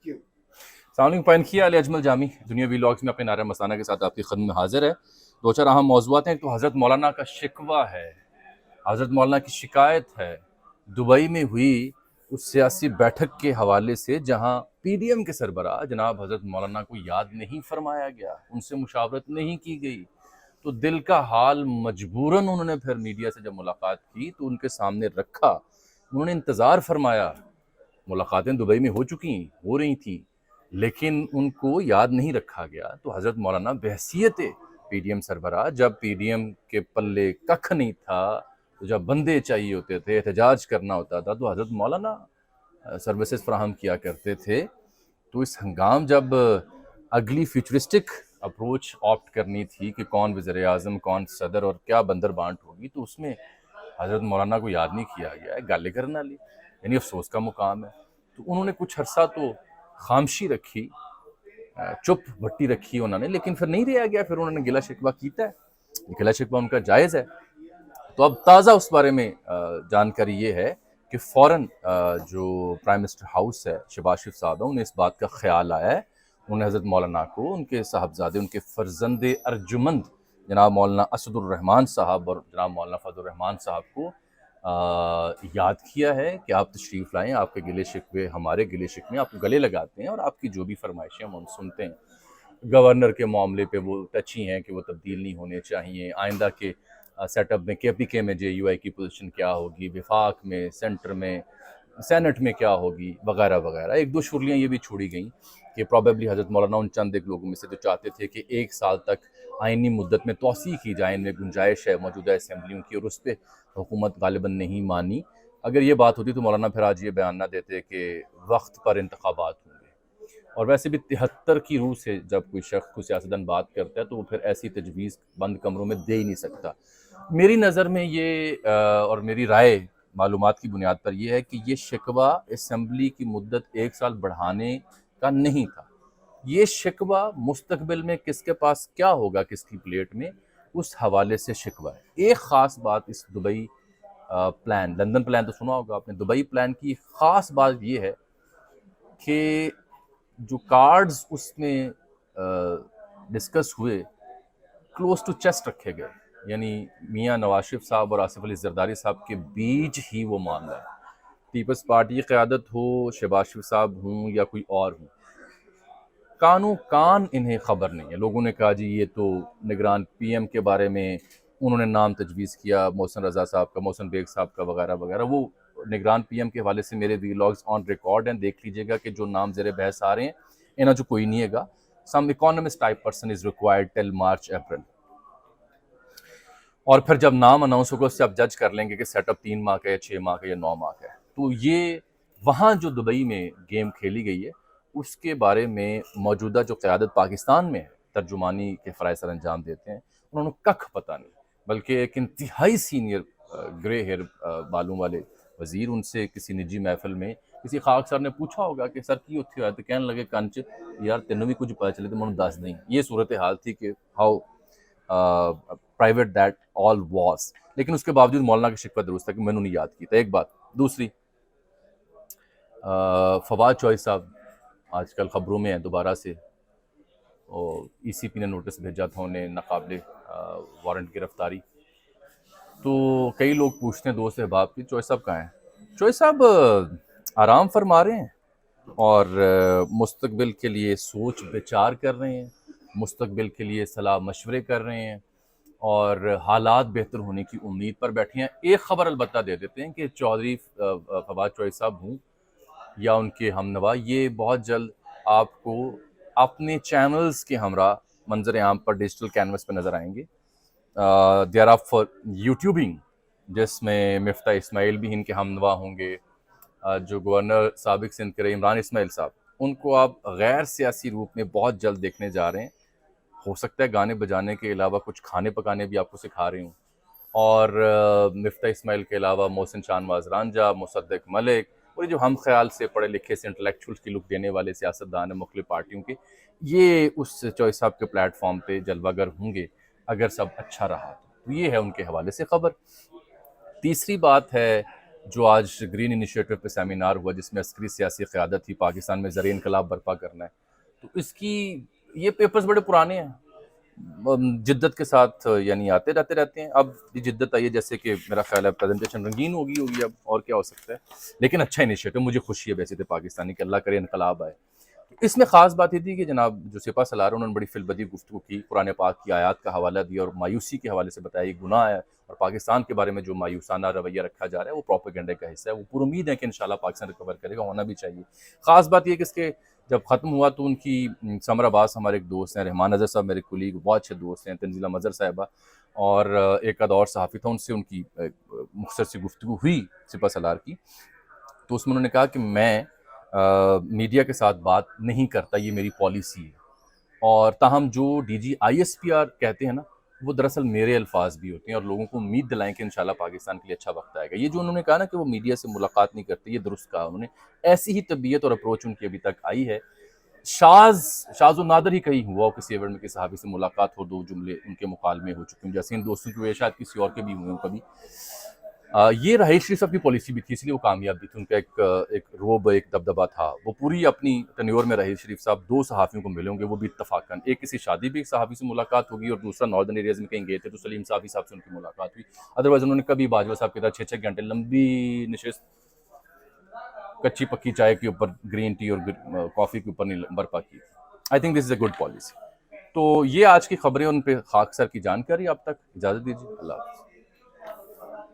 السلام علیکم پائن کیا علی اجمل جامی دنیا ویلاگز میں اپنے نعرہ مستانہ کے ساتھ آپ کی خدمت میں حاضر ہے. دو چار اہم موضوعات ہیں. تو حضرت مولانا کا شکوہ ہے, حضرت مولانا کی شکایت ہے دبئی میں ہوئی اس سیاسی بیٹھک کے حوالے سے جہاں پی ڈی ایم کے سربراہ جناب حضرت مولانا کو یاد نہیں فرمایا گیا, ان سے مشاورت نہیں کی گئی. تو دل کا حال مجبوراً انہوں نے پھر میڈیا سے جب ملاقات کی تو ان کے سامنے رکھا, انہوں نے انتظار فرمایا. ملاقاتیں دبئی میں ہو رہی تھیں لیکن ان کو یاد نہیں رکھا گیا. تو حضرت مولانا بحیثیت پی ڈی ایم سربراہ, جب پی ڈی ایم کے پلے ککھ نہیں تھا, تو جب بندے چاہیے ہوتے تھے, احتجاج کرنا ہوتا تھا, تو حضرت مولانا سروسز فراہم کیا کرتے تھے. تو اس ہنگام جب اگلی فیوچرسٹک اپروچ آپٹ کرنی تھی کہ کون وزیر اعظم, کون صدر اور کیا بندر بانٹ ہوگی, تو اس میں حضرت مولانا کو یاد نہیں کیا گیا ہے. گالے کرنا لی, یعنی افسوس کا مقام ہے. تو انہوں نے کچھ عرصہ تو خاموشی رکھی, چپ بھٹی رکھی انہوں نے, لیکن پھر نہیں رہا گیا. پھر انہوں نے گلہ شکوہ کیتا ہے, گلہ شکوہ ان کا جائز ہے. تو اب تازہ اس بارے میں جانکاری یہ ہے کہ فوراً جو پرائم منسٹر ہاؤس ہے, شہباز شریف صاحب ہیں, انہیں اس بات کا خیال آیا ہے. انہوں نے حضرت مولانا کو, ان کے صاحبزادے, ان کے فرزند ارجمند جناب مولانا اسد الرحمان صاحب اور جناب مولانا فضل الرحمان صاحب کو یاد کیا ہے کہ آپ تشریف لائیں, آپ کے گلے شکوے ہمارے گلے شکوے آپ کو گلے لگاتے ہیں اور آپ کی جو بھی فرمائشیں ہم سنتے ہیں. گورنر کے معاملے پہ وہ ٹچی ہیں کہ وہ تبدیل نہیں ہونے چاہیے, آئندہ کے سیٹ اپ میں کے پی کے میں جے یو آئی کی پوزیشن کیا ہوگی, وفاق میں, سینٹر میں, سینٹ میں کیا ہوگی, وغیرہ وغیرہ. ایک دو شرلیاں یہ بھی چھوڑی گئیں کہ پروبیبلی حضرت مولانا ان چند ایک لوگوں میں سے جو چاہتے تھے کہ 1 سال تک آئینی مدت میں توسیع کی جائے, ان میں گنجائش ہے موجودہ اسمبلیوں کی, اور اس پہ حکومت غالباً نہیں مانی. اگر یہ بات ہوتی تو مولانا پھر آج یہ بیان نہ دیتے کہ وقت پر انتخابات ہوں گے. اور ویسے بھی 73 کی روح سے جب کوئی شخص کوئی سیاستدان بات کرتا ہے تو وہ پھر ایسی تجویز بند کمروں میں دے ہی نہیں سکتا. میری نظر میں یہ اور میری رائے معلومات کی بنیاد پر یہ ہے کہ یہ شکوہ اسمبلی کی مدت 1 سال بڑھانے کا نہیں تھا. یہ شکوہ مستقبل میں کس کے پاس کیا ہوگا, کس کی پلیٹ میں, اس حوالے سے شکوہ ہے. ایک خاص بات اس دبئی پلان, لندن پلان تو سنا ہوگا آپ نے, دبئی پلان کی خاص بات یہ ہے کہ جو کارڈز اس میں ڈسکس ہوئے کلوز ٹو چیسٹ رکھے گئے, یعنی میاں نواز شریف صاحب اور آصف علی زرداری صاحب کے بیچ ہی وہ معاملہ ہے. پیپلز پارٹی کی قیادت ہو, شہباز شریف صاحب ہوں یا کوئی اور ہوں, کانوں کان انہیں خبر نہیں ہے. لوگوں نے کہا جی یہ تو نگران پی ایم کے بارے میں انہوں نے نام تجویز کیا, محسن رضا صاحب کا, محسن بیگ صاحب کا, وغیرہ وغیرہ. وہ نگران پی ایم کے حوالے سے میرے ویلاگز آن ریکارڈ ہیں, دیکھ لیجئے گا کہ جو نام زیر بحث آ رہے ہیں انہاں جو کوئی نہیں ہے گا. Some economist type person is required till March April. اور پھر جب نام اناؤنس ہوگا اس سے آپ جج کر لیں گے کہ سیٹ اپ 3 ماہ کا ہے, 6 ماہ کا, یا 9 ماہ کا ہے. تو یہ وہاں جو دبئی میں گیم کھیلی گئی ہے اس کے بارے میں موجودہ جو قیادت پاکستان میں ہے, ترجمانی کے فرائض سر انجام دیتے ہیں, انہوں نے ککھ پتہ نہیں, بلکہ ایک انتہائی سینئر گرے ہیئر بالوں والے وزیر, ان سے کسی نجی محفل میں کسی خاک سر نے پوچھا ہوگا کہ سر کی اتھی ہوا ہے, تو کہنے لگے کنچ یار تینوں بھی کچھ پتہ چلے تو میں دس دیں. یہ صورتحال تھی کہ how private that all was. لیکن اس کے باوجود مولانا کا شکوہ درست تھا کہ میں نے نہیں یاد کی تھا. ایک بات. دوسری, فواد چوہدری صاحب آج کل خبروں میں ہیں دوبارہ سے, اور ای سی پی نے نوٹس بھیجا تھا انہیں ناقابل وارنٹ گرفتاری. تو کئی لوگ پوچھتے ہیں دوست احباب کی چوہدری صاحب کہاں ہیں. چوہدری صاحب آرام فرما رہے ہیں اور مستقبل کے لیے سوچ بچار کر رہے ہیں, مستقبل کے لیے صلاح مشورے کر رہے ہیں, اور حالات بہتر ہونے کی امید پر بیٹھے ہیں. ایک خبر البتہ دے دیتے ہیں کہ چوہدری فواد چوہدری صاحب ہوں یا ان کے ہمنوا, یہ بہت جلد آپ کو اپنے چینلز کے ہمراہ منظر عام پر ڈیجیٹل کینوس پہ نظر آئیں گے. دے آر اپ فار یوٹیوبنگ, جس میں مفتاح اسماعیل بھی ان کے ہمنوا ہوں گے, جو گورنر سابق سندھ کے رہے عمران اسماعیل صاحب, ان کو آپ غیر سیاسی روپ میں بہت جلد دیکھنے جا رہے ہیں. ہو سکتا ہے گانے بجانے کے علاوہ کچھ کھانے پکانے بھی آپ کو سکھا رہے ہوں, اور مفتاح اسماعیل کے علاوہ محسن شاہنواز رانجھا, مصدق ملک, اور جو ہم خیال سے پڑھے لکھے سے انٹلیکچوئلس کی لک دینے والے سیاستدان ہیں مختلف پارٹیوں کے, یہ اس چوہدری صاحب کے پلیٹ فارم پہ جلوہ گر ہوں گے اگر سب اچھا رہا تو. یہ ہے ان کے حوالے سے خبر. تیسری بات ہے جو آج گرین انیشیٹو پہ سیمینار ہوا جس میں عسکری سیاسی قیادت تھی، پاکستان میں زرعی انقلاب برپا کرنا ہے، تو اس کی یہ پیپرز بڑے پرانے ہیں، جدت کے ساتھ یعنی آتے رہتے ہیں. اب یہ جدت آئی ہے جیسے کہ میرا خیال ہے پریزنٹیشن رنگین ہوگی اب اور کیا ہو سکتا ہے، لیکن اچھا انیشیٹو، مجھے خوشی ہے ویسے تو پاکستانی کہ اللہ کرے انقلاب آئے. اس میں خاص بات یہ تھی کہ جناب جو سپہ سالار انہوں نے بڑی فلبدی گفتگو کی، قرآن پاک کی آیات کا حوالہ دیا اور مایوسی کے حوالے سے بتایا یہ گناہ ہے، اور پاکستان کے بارے میں جو مایوسانہ رویہ رکھا جا رہا ہے وہ پروپیگنڈے کا حصہ ہے. وہ پر امید ہے کہ انشاءاللہ پاکستان ریکور کرے گا، ہونا بھی چاہیے. خاص بات یہ کہ اس کے جب ختم ہوا تو ان کی سمر عباس ہمارے ایک دوست ہیں، رحمان اظہر صاحب میرے کولیگ، بہت اچھے دوست ہیں، تنزیلہ مظہر صاحبہ، اور ایک آدھ اور صحافی تھا، ان سے ان کی مختصر سی گفتگو ہوئی سپہ سالار کی. تو اس میں انہوں نے کہا کہ میں میڈیا کے ساتھ بات نہیں کرتا، یہ میری پالیسی ہے. اور تاہم جو D G I S P R کہتے ہیں نا، وہ دراصل میرے الفاظ بھی ہوتے ہیں، اور لوگوں کو امید دلائیں کہ انشاءاللہ پاکستان کے لیے اچھا وقت آئے گا. یہ جو انہوں نے کہا نا کہ وہ میڈیا سے ملاقات نہیں کرتے، یہ درست کہا انہوں نے. ایسی ہی طبیعت اور اپروچ ان کی ابھی تک آئی ہے. شاذ و نادر ہی کہیں ہوا کسی ایونٹ میں کہ صحافی سے ملاقات ہو، دو جملے ان کے مکالمے ہو چکے ہیں، جیسے ان دوستوں کی شاید کسی اور کے بھی ہوئے ہوں کبھی. یہ رہائش شریف صاحب کی پالیسی بھی تھی، اس لیے وہ کامیاب بھی تھی. ان کا ایک روب، ایک دبدبہ تھا. وہ پوری اپنی ٹینیور میں رہائش شریف صاحب 2 صحافیوں کو ملے ہوں گے، وہ بھی اتفاقاً. ایک کسی شادی بھی ایک صحافی سے ملاقات ہوگی، اور دوسرا ناردرن ایریاز میں کہیں گئے تھے تو سلیم صحافی صاحب سے ان کی ملاقات ہوئی. ادروائز انہوں نے کبھی باجوہ صاحب کی طرح 6 گھنٹے لمبی نشست کچی پکی چائے کے اوپر، گرین ٹی اور کافی کے اوپر نہیں برپا کی. I think this is a good policy. تو یہ آج کی خبریں، ان پہ خاکسار کی جانکاری. اب تک اجازت دیجیے، اللہ حافظ.